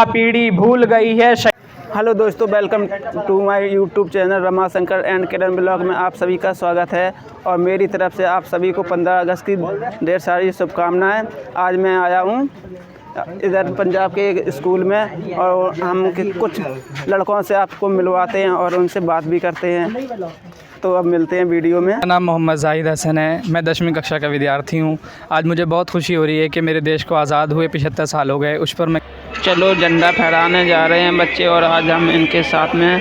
पीढ़ी भूल गई है। हेलो दोस्तों, welcome to my YouTube channel Ramashankar and Kiran blog में आप सभी का स्वागत है। और मेरी तरफ से आप सभी को 15 अगस्त की ढेर सारी शुभकामनाएं। आज मैं आया हूं इधर पंजाब के एक स्कूल में और हम कुछ लड़कों से आपको मिलवाते हैं और उनसे बात भी करते हैं। तो अब मिलते हैं वीडियो में। मेरा नाम मोहम्मद जाहिद हसन है। मैं 10वीं कक्षा का विद्यार्थी हूँ। आज मुझे बहुत खुशी हो रही है कि मेरे देश को आज़ाद हुए 75 साल हो गए। उस पर मैं चलो झंडा फहराने जा रहे हैं बच्चे और आज हम इनके साथ में।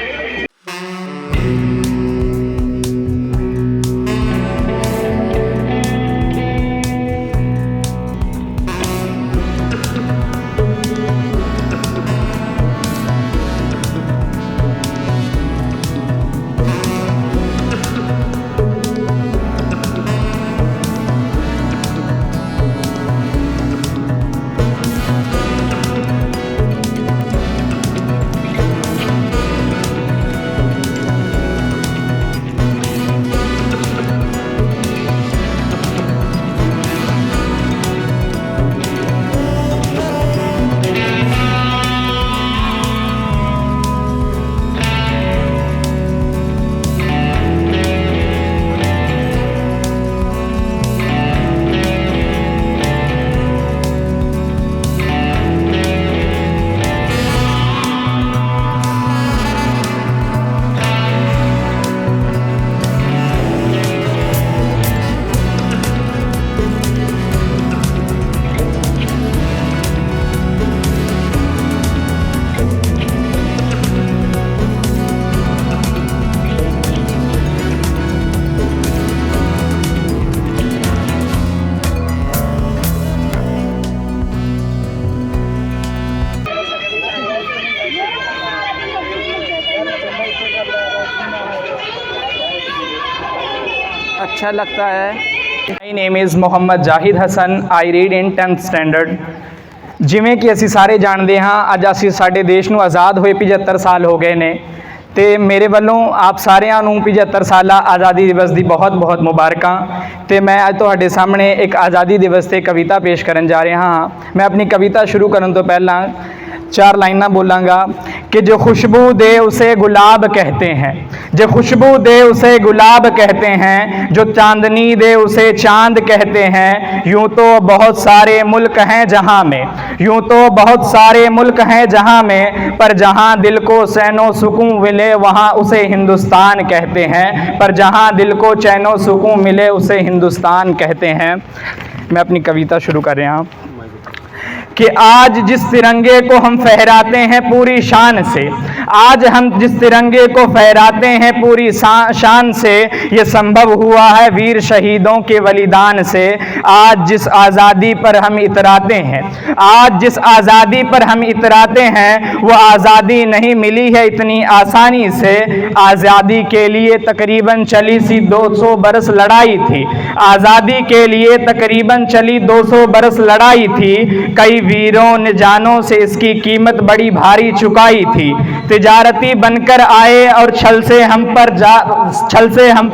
अच्छा लगता है। My name is Mohammad Zahid Hasan. I read in 10th standard. जिਵੇਂ कि ਅਸੀਂ ਸਾਰੇ ਜਾਣਦੇ ਹਾਂ, ਅੱਜ ਅਸੀਂ ਸਾਡੇ ਦੇਸ਼ ਨੂੰ ਆਜ਼ਾਦ ਹੋਏ 75 ਸਾਲ ਹੋ ਗਏ ਨੇ ਤੇ ਮੇਰੇ ਵੱਲੋਂ ਆਪ ਸਾਰਿਆਂ ਨੂੰ 75 ਸਾਲਾ ਆਜ਼ਾਦੀ ਦਿਵਸ ਦੀ ਬਹੁਤ-ਬਹੁਤ ਮੁਬਾਰਕਾਂ। ਤੇ ਮੈਂ ਅੱਜ ਤੁਹਾਡੇ ਸਾਹਮਣੇ ਇੱਕ ਆਜ਼ਾਦੀ ਦਿਵਸ ਤੇ ਕਵਿਤਾ ਪੇਸ਼ ਕਰਨ ਜਾ ਰਿਹਾ ਹਾਂ। ਮੈਂ ਆਪਣੀ ਕਵਿਤਾ ਸ਼ੁਰੂ ਕਰਨ ਤੋਂ ਪਹਿਲਾਂ 4 लाइना बोलांगा कि जो खुशबू दे उसे गुलाब कहते हैं, जो खुशबू दे उसे गुलाब कहते हैं, जो चांदनी दे उसे चांद कहते हैं। यूं तो बहुत सारे मुल्क हैं जहां में, यूं तो बहुत सारे मुल्क हैं जहां में, पर जहां दिल को चैनो सुकून मिले वहां उसे हिंदुस्तान कहते हैं, पर जहां दिल को चैनो सुकून मिले उसे हिंदुस्तान कहते हैं। मैं अपनी कविता शुरू कर रहा हूँ कि आज जिस तिरंगे को हम फहराते हैं पूरी शान से, आज हम जिस तिरंगे को फहराते हैं पूरी शान से, ये संभव हुआ है वीर शहीदों के बलिदान से। आज जिस आज़ादी पर हम इतराते हैं, आज जिस आज़ादी पर हम इतराते हैं, वो आज़ादी नहीं मिली है इतनी आसानी से। आज़ादी के लिए तकरीबन चली सी 200 बरस लड़ाई थी, आज़ादी के लिए तकरीबन चली 200 बरस लड़ाई थी। कई वीरों ने जानों से इसकी कीमत बड़ी भारी चुकाई थी। तिजारती बनकर आए और छल से हम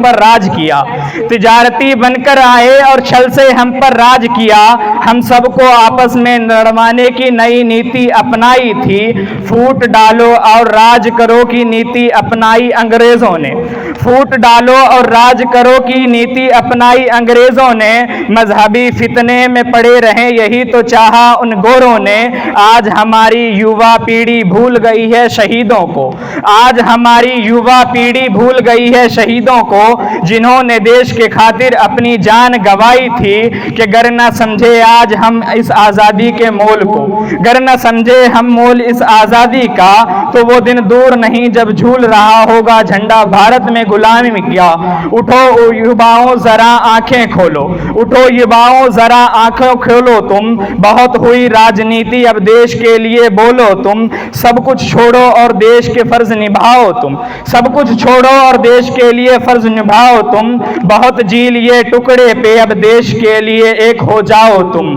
पर राज किया, तिजारती बनकर आए और छल से हम पर राज किया। हम सबको आपस में लड़वाने की नई नीति अपनाई थी। फूट डालो और राज करो की नीति अपनाई अंग्रेजों ने, फूट डालो और राज करो की नीति अपनाई अंग्रेजों ने। मजहबी फितने में पड़े रहे यही तो चाहा उन गोरों ने। आज हमारी युवा पीढ़ी भूल गई है शहीदों को, आज हमारी युवा पीढ़ी भूल गई है शहीदों को, जिन्होंने देश के खातिर अपनी जान गंवाई थी। कि गर न समझे आज हम इस आज़ादी के मोल को, गर न समझे हम मोल इस आज़ादी का, तो वो दिन दूर नहीं जब झूल रहा होगा झंडा भारत में गुलामी क्या। उठो युवाओं जरा आंखें खोलो, उठो युवाओं जरा आंखें खोलो तुम, बहुत हुई राजनीति अब देश के लिए बोलो तुम। सब कुछ छोड़ो और देश के फर्ज निभाओ तुम, सब कुछ छोड़ो और देश के लिए फर्ज निभाओ तुम। बहुत जी लिए टुकड़े पे अब देश के लिए एक हो जाओ तुम।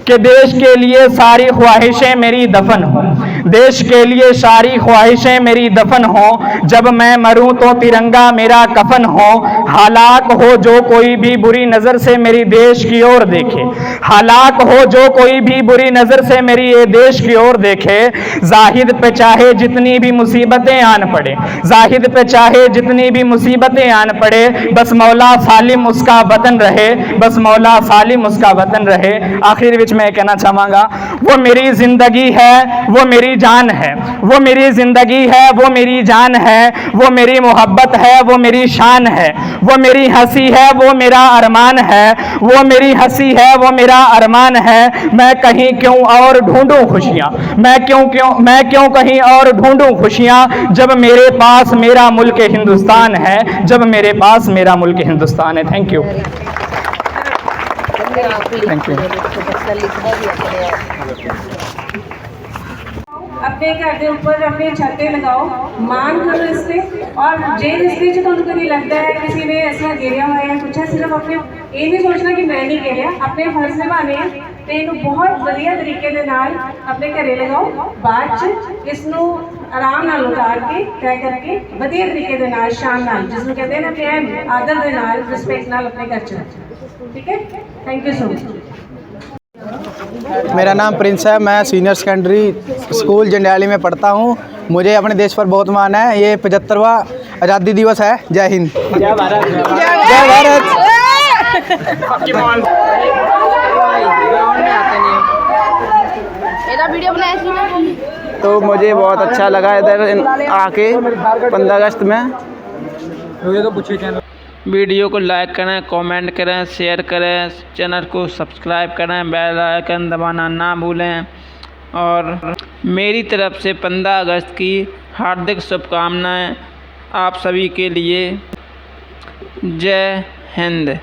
कि देश के लिए सारी ख्वाहिशें मेरी दफन हो, देश के लिए सारी ख्वाहिशें मेरी दफन हो, जब मैं मरूं तो तिरंगा मेरा कफन हो। हालाक हो जो कोई भी बुरी नज़र से मेरी देश की ओर देखे, हालाक हो जो कोई भी बुरी नज़र से मेरी ये देश की ओर देखे, जाहिद पे चाहे जितनी भी मुसीबतें आन पड़े, जाहिद पे चाहे जितनी भी मुसीबतें आन पड़े, बस मौला सालिम उसका वतन रहे, बस मौला सालिम उसका वतन रहे। आखिर विच मैं कहना चाहांगा, वो मेरी ज़िंदगी है, वो मेरी जान है, वो मेरी ज़िंदगी है, वो मेरी जान है, वो मेरी मोहब्बत है, वो मेरी शान है, वो मेरी हंसी है, वो मेरा अरमान है, वो मेरी हंसी है, वो मेरा अरमान है। मैं कहीं क्यों और ढूंढूं खुशियाँ, मैं क्यों कहीं और ढूंढूं खुशियाँ, जब मेरे पास मेरा मुल्क हिंदुस्तान है, जब मेरे पास मेरा मुल्क हिंदुस्तान है। Thank you. Thank you. अपने घर के ऊपर अपनी छतें लगाओ, मान करो इससे। और जे रिश्ते च तुहानू कभी लगता है किसी ने ऐसा घेरिया हुआ है कुछ है, सिर्फ अपने ये नहीं सोचना कि मैं नहीं घेरिया, अपने फर्ज निभाने हैं तो इनू बहुत वधिया तरीके दे नाल अपने घरे लगाओ। बाद च इसनू आराम नाल उतार के तय करके वधिया तरीके दे नाल शान नाल, जिसनू कहते हैं ना प्यार आदर दे नाल रिस्पेक्ट नाल अपने घर च। ठीक है, थैंक यू सो मच। मेरा नाम प्रिंस है, मैं सीनियर सेकेंडरी स्कूल जंडियाली में पढ़ता हूँ। मुझे अपने देश पर बहुत मान है। ये 75वां आज़ादी दिवस है। जय हिंद। जय भारत। जय भारत। तो मुझे बहुत अच्छा लगा इधर आके 15 अगस्त में। वीडियो को लाइक करें, कमेंट करें, शेयर करें, चैनल को सब्सक्राइब करें, बेल आइकन दबाना ना भूलें। और मेरी तरफ से 15 अगस्त की हार्दिक शुभकामनाएं आप सभी के लिए। जय हिंद।